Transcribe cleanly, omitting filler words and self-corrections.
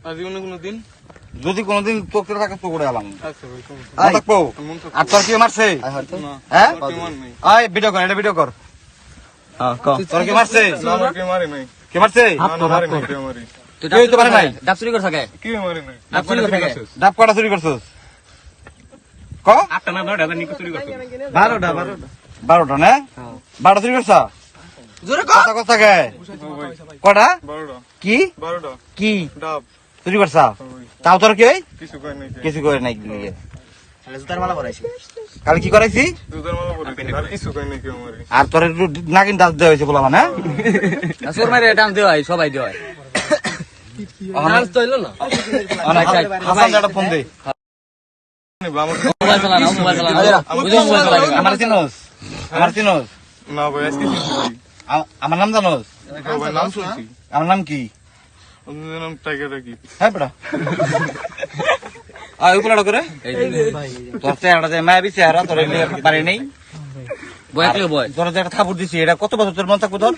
কোনদিন যদি কোনদিন তোকে থাকে তো করে আলাম আচ্ছা ভাই থাকবো আর তোর কি মারছে হ্যাঁ আয় ভিডিও কর এটা ভিডিও কর তোর কি মারছে কে মারে নাই কে মারছে মারে নাই কে মারে কেউ তো পারে নাই ডাব চুরি করে থাকে কে মারে নাই ডাব চুরি করে থাকে ডাব কটা চুরি করছস ক 8টা না 9টা নিকো চুরি করছে 12টা না 12টা চুরি করছ জোরে কথা কথা কে কটা 12টা কি 12টা কি ডাব চুরি করছ তাও তোর কি কিছু কই নাই কিছু করে নাই জুতার মালা পরাইছি কাল কি করাইছি দুধের মালা পরে আর কিছু কই নাই কে মারে আর তোর একটু নাগিন দাস দেওয়া হয়েছে বলা মানে সুর মারে টান দেওয়া হয় সবাই দেওয়া হয় ডান্স তো হইলো না হাসান একটা ফোন দে মোবাইল চালানো বুঝো মোবাইল চালানো আমার চিনোস না ভাই আজকে শুনছি ভাই আমার নাম জানোস ভাই নাম শুনছি আমার নাম কি ওদের নাম টাইগার রাখি হ্যাঁ বেটা আয় উপলাড়ো করে তোর চেহারাটা যে মায়াবি চেহারা তোর এগুলি পারে নেই বয় একলে বয় তোর যে একটা থাপুর দিছি এটা কত বছর তোর মন থাকবো তোর